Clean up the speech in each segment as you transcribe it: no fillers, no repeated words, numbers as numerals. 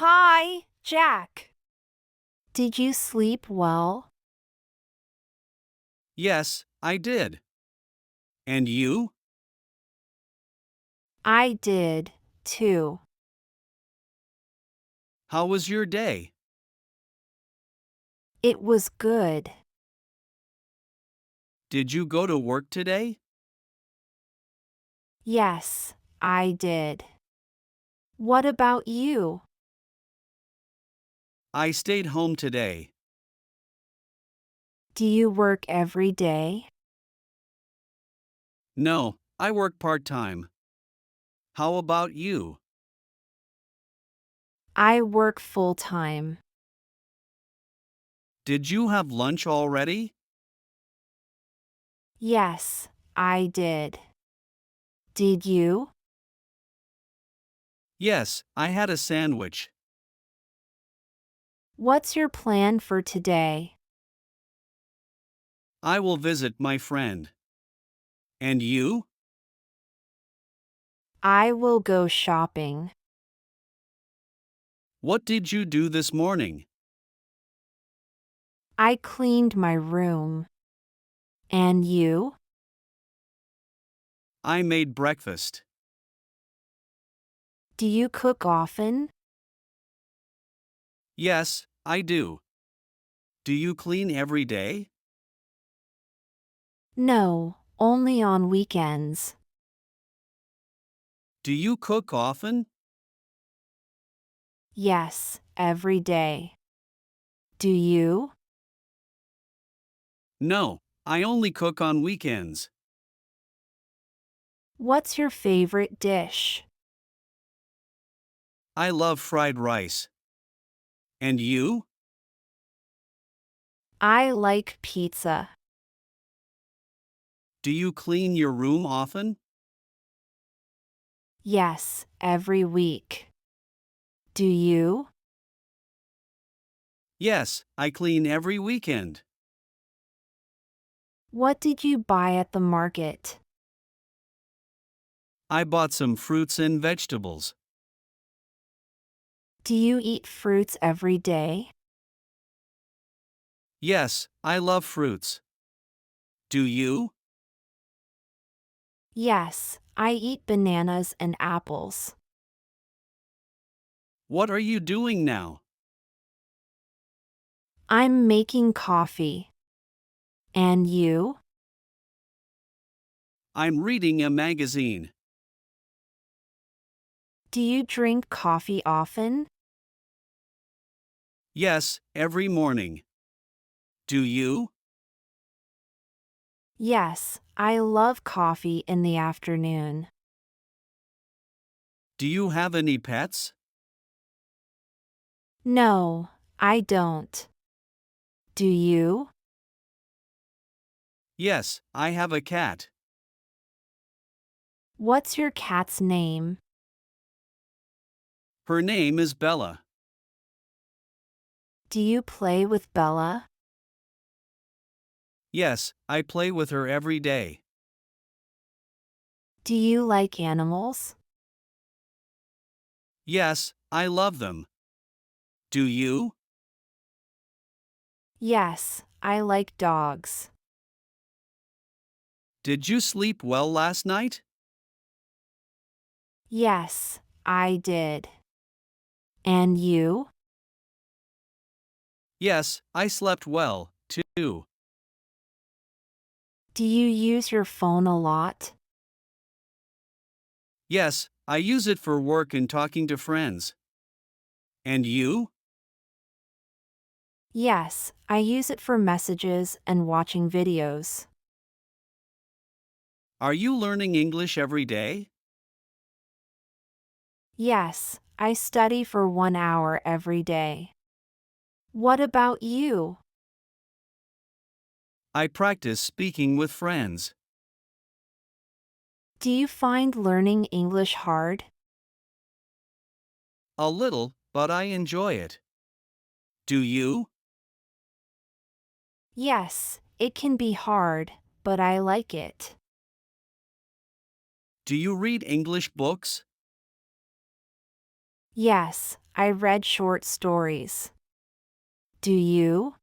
Hi, Jack. Did you sleep well? Yes, I did. And you? I did, too. How was your day? It was good. Did you go to work today? Yes, I did. What about you? I stayed home today. Do you work every day? No, I work part-time. How about you? I work full time. Did you have lunch already? Yes, I did. Did you? Yes, I had a sandwich. What's your plan for today? I will visit my friend. And you? I will go shopping. What did you do this morning? I cleaned my room. And you? I made breakfast. Do you cook often? Yes, I do. Do you clean every day? No, only on weekends. Do you cook often? Yes, every day. Do you? No, I only cook on weekends. What's your favorite dish? I love fried rice. And you? I like pizza. Do you clean your room often? Yes, every week. Do you? Yes, I clean every weekend. What did you buy at the market? I bought some fruits and vegetables. Do you eat fruits every day? Yes, I love fruits. Do you? Yes, I eat bananas and apples. What are you doing now? I'm making coffee. And you? I'm reading a magazine. Do you drink coffee often? Yes, every morning. Do you? Yes, I love coffee in the afternoon. Do you have any pets? No, I don't. Do you? Yes, I have a cat. What's your cat's name? Her name is Bella. Do you play with Bella? Yes, I play with her every day. Do you like animals? Yes, I love them. Do you? Yes, I like dogs. Did you sleep well last night? Yes, I did. And you? Yes, I slept well, too. Do you use your phone a lot? Yes, I use it for work and talking to friends. And you? Yes, I use it for messages and watching videos. Are you learning English every day? Yes, I study for 1 hour every day. What about you? I practice speaking with friends. Do you find learning English hard? A little, but I enjoy it. Do you? Yes, it can be hard, but I like it. Do you read English books? Yes, I read short stories. Do you?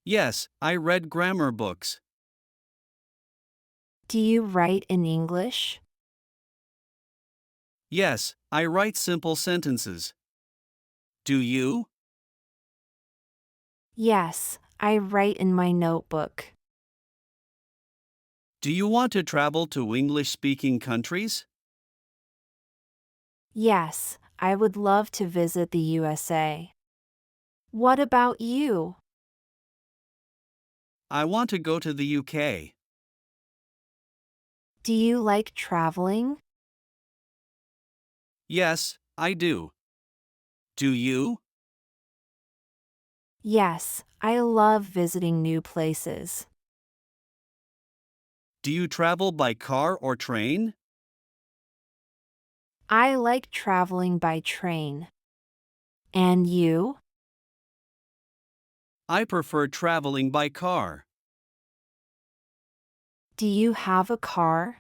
Yes, I read grammar books. Do you write in English? Yes, I write simple sentences. Do you? Yes, I write in my notebook. Do you want to travel to English speaking countries? Yes, I would love to visit the USA. What about you? I want to go to the UK. Do you like traveling? Yes, I do. Do you? Yes, I love visiting new places. Do you travel by car or train? I like traveling by train. And you? I prefer traveling by car. Do you have a car?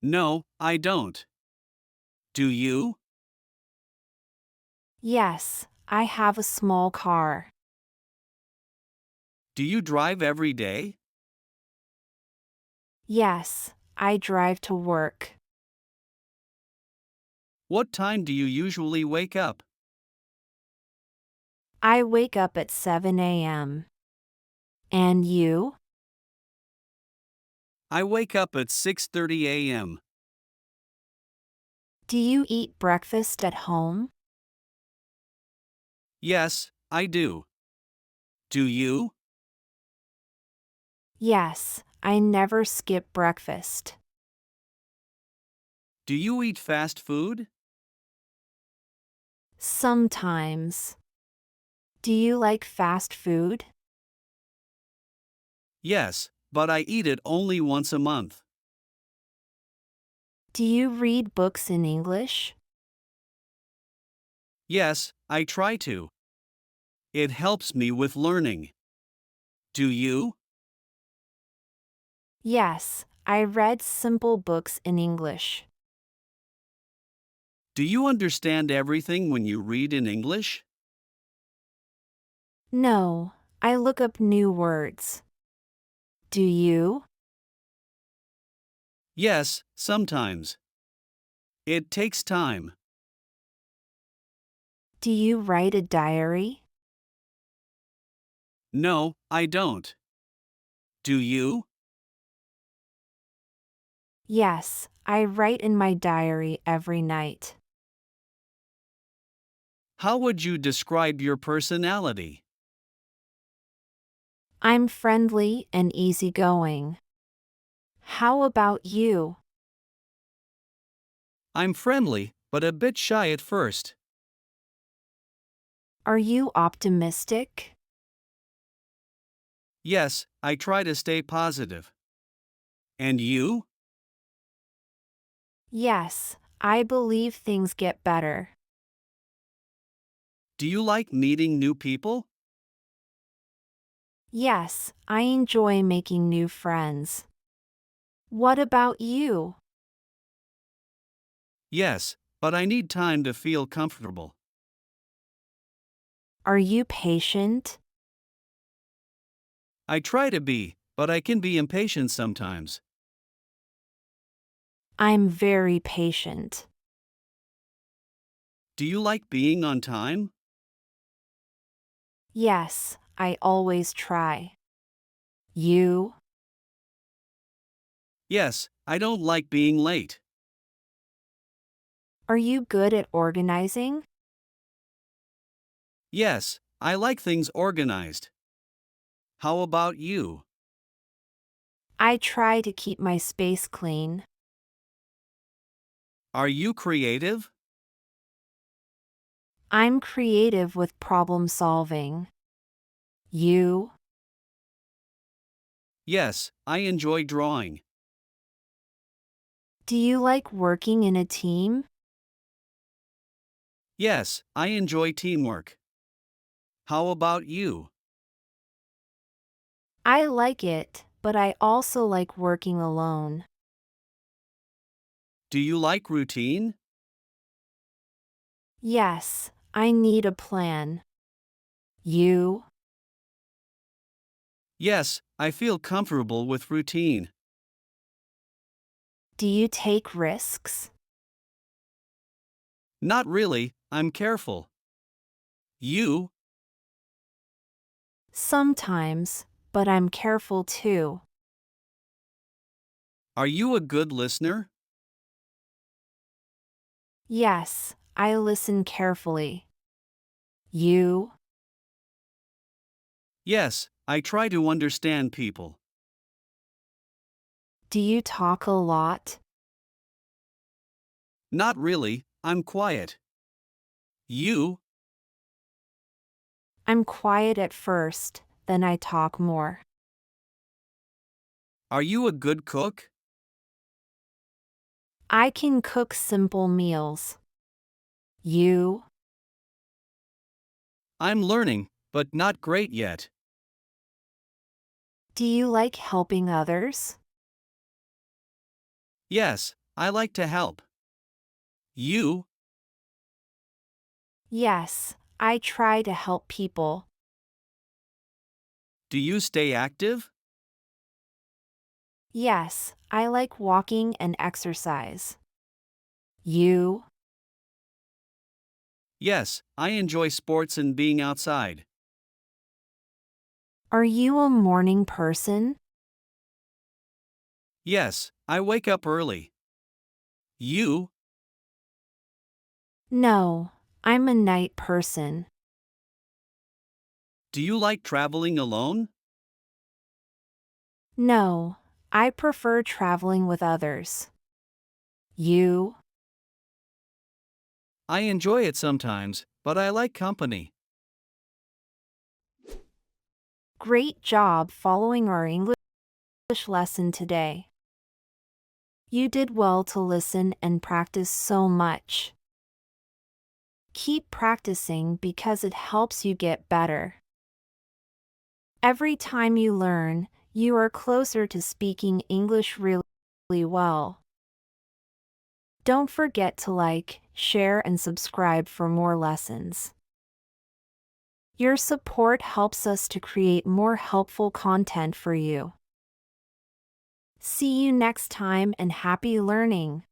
No, I don't. Do you? Yes, I have a small car. Do you drive every day? Yes, I drive to work. What time do you usually wake up? I wake up at 7 a.m. And you? I wake up at 6:30 a.m. Do you eat breakfast at home? Yes, I do. Do you? Yes, I never skip breakfast. Do you eat fast food? Sometimes. Do you like fast food? Yes, but I eat it only once a month. Do you read books in English? Yes, I try to. It helps me with learning. Do you? Yes, I read simple books in English. Do you understand everything when you read in English? No, I look up new words. Do you? Yes, sometimes. It takes time. Do you write a diary? No, I don't. Do you? Yes, I write in my diary every night. How would you describe your personality? I'm friendly and easygoing. How about you? I'm friendly, but a bit shy at first. Are you optimistic? Yes, I try to stay positive. And you? Yes, I believe things get better. Do you like meeting new people? Yes, I enjoy making new friends. What about you? Yes, but I need time to feel comfortable. Are you patient? I try to be, but I can be impatient sometimes. I'm very patient. Do you like being on time? Yes, I always try. You? Yes, I don't like being late. Are you good at organizing? Yes, I like things organized. How about you? I try to keep my space clean. Are you creative? I'm creative with problem solving. You? Yes, I enjoy drawing. Do you like working in a team? Yes, I enjoy teamwork. How about you? I like it, but I also like working alone. Do you like routine? Yes, I need a plan. You? Yes, I feel comfortable with routine. Do you take risks? Not really, I'm careful. You? Sometimes, but I'm careful too. Are you a good listener? Yes, I listen carefully. You? Yes, I try to understand people. Do you talk a lot? Not really, I'm quiet. You? I'm quiet at first, then I talk more. Are you a good cook? I can cook simple meals. You? I'm learning, but not great yet. Do you like helping others? Yes, I like to help. You? Yes, I try to help people. Do you stay active? Yes, I like walking and exercise. You? Yes, I enjoy sports and being outside. Are you a morning person? Yes, I wake up early. You? No, I'm a night person. Do you like traveling alone? No, I prefer traveling with others. You? I enjoy it sometimes, but I like company. Great job following our English lesson today. You did well to listen and practice so much. Keep practicing because it helps you get better. Every time you learn, you are closer to speaking English really well. Don't forget to like, share, and subscribe for more lessons. Your support helps us to create more helpful content for you. See you next time and happy learning!